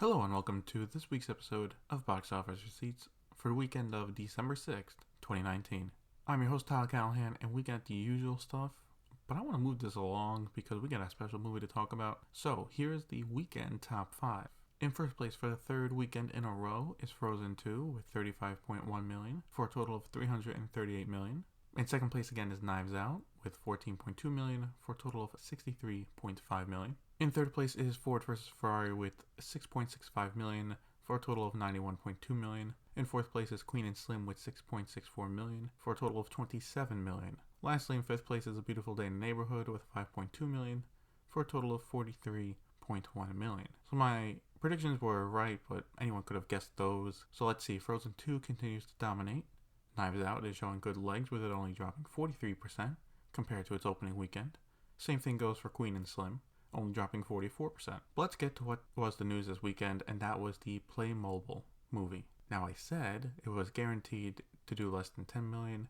Hello and welcome to this week's episode of Box Office Receipts for the weekend of December 6th, 2019. I'm your host Tyler Callahan and we got the usual stuff, but I want to move this along because we got a special movie to talk about. So here's the weekend top 5. In first place for the third weekend in a row is Frozen 2 with $35.1 million for a total of $338 million. In second place again is Knives Out with $14.2 million for a total of $63.5 million. In third place is Ford vs. Ferrari with $6.65 million for a total of $91.2 million. In fourth place is Queen and Slim with $6.64 million for a total of $27 million. Lastly, in fifth place is A Beautiful Day in the Neighborhood with $5.2 million for a total of $43.1 million. So my predictions were right, but anyone could have guessed those. So let's see. Frozen 2 continues to dominate. Knives Out is showing good legs with it only dropping 43% compared to its opening weekend. Same thing goes for Queen and Slim, only dropping 44%. But let's get to what was the news this weekend, and that was the Playmobil movie. Now I said it was guaranteed to do less than 10 million,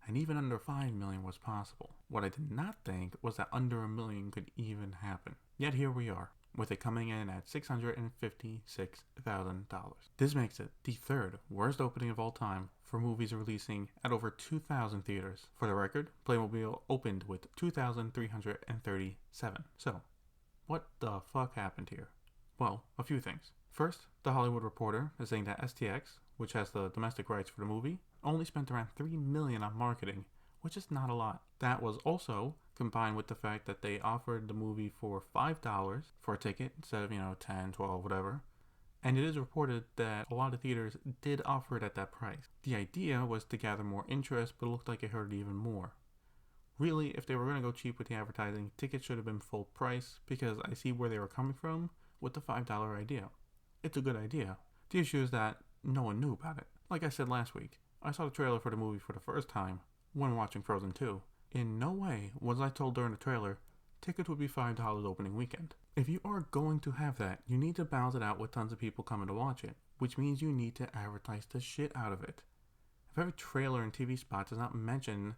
and even under 5 million was possible. What I did not think was that under $1 million could even happen. Yet here we are, with it coming in at $656,000. This makes it the third worst opening of all time for movies releasing at over 2,000 theaters. For the record, Playmobil opened with 2,337. So, what the fuck happened here? Well, a few things. First, The Hollywood Reporter is saying that STX, which has the domestic rights for the movie, only spent around $3 million on marketing, which is not a lot. That was also combined with the fact that they offered the movie for $5 for a ticket instead of, 10, 12, whatever. And it is reported that a lot of theaters did offer it at that price. The idea was to gather more interest, but it looked like it hurt even more. Really, if they were going to go cheap with the advertising, tickets should have been full price, because I see where they were coming from with the $5 idea. It's a good idea. The issue is that no one knew about it. Like I said last week, I saw the trailer for the movie for the first time when watching Frozen 2. In no way was I told during the trailer tickets would be $5 opening weekend. If you are going to have that, you need to balance it out with tons of people coming to watch it, which means you need to advertise the shit out of it. If every trailer and TV spot does not mention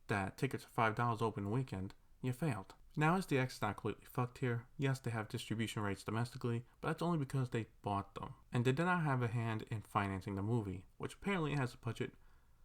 that tickets are $5 open weekend, you failed. Now SDX is not completely fucked here. Yes, they have distribution rights domestically, but that's only because they bought them. And they did not have a hand in financing the movie, which apparently has a budget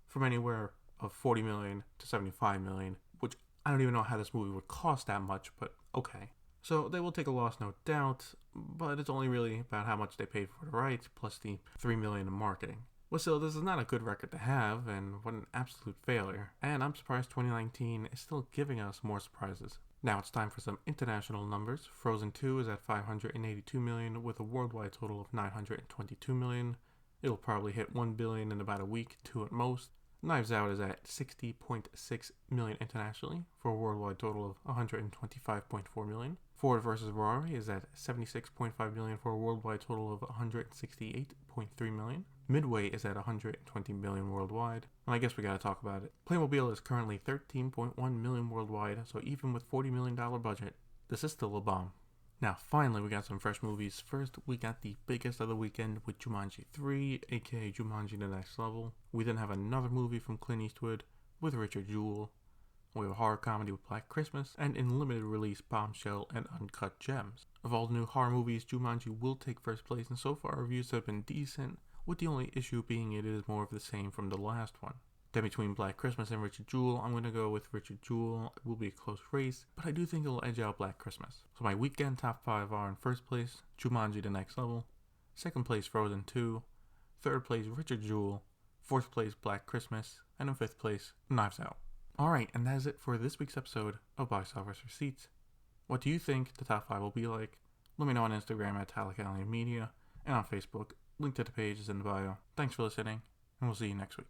from anywhere of $40 million to $75 million, which I don't even know how this movie would cost that much, but okay. So they will take a loss, no doubt, but it's only really about how much they paid for the rights, plus the $3 million in marketing. Well, still, this is not a good record to have, and what an absolute failure. And I'm surprised 2019 is still giving us more surprises. Now it's time for some international numbers. Frozen 2 is at $582 million with a worldwide total of $922 million. It'll probably hit $1 billion in about a week, 2 at most. Knives Out is at $60.6 million internationally for a worldwide total of $125.4 million. Ford vs. Ferrari is at $76.5 million for a worldwide total of $168.3 million. Midway is at $120 million worldwide. And I guess we gotta talk about it. Playmobil is currently $13.1 million worldwide, so even with $40 million budget, this is still a bomb. Now, finally, we got some fresh movies. First, we got the biggest of the weekend with Jumanji 3, aka Jumanji the Next Level. We then have another movie from Clint Eastwood with Richard Jewell. We have a horror comedy with Black Christmas, and in limited release, Bombshell and Uncut Gems. Of all the new horror movies, Jumanji will take first place, and so far reviews have been decent, with the only issue being it is more of the same from the last one. Then between Black Christmas and Richard Jewell, I'm going to go with Richard Jewell. It will be a close race, but I do think it'll edge out Black Christmas. So my weekend top 5 are in first place, Jumanji the Next Level. Second place, Frozen 2. Third place, Richard Jewell. Fourth place, Black Christmas. And in fifth place, Knives Out. Alright, and that is it for this week's episode of Box Office Receipts. What do you think the top 5 will be like? Let me know on Instagram at Tyler Callahan Media and on Facebook. Link to the page is in the bio. Thanks for listening, and we'll see you next week.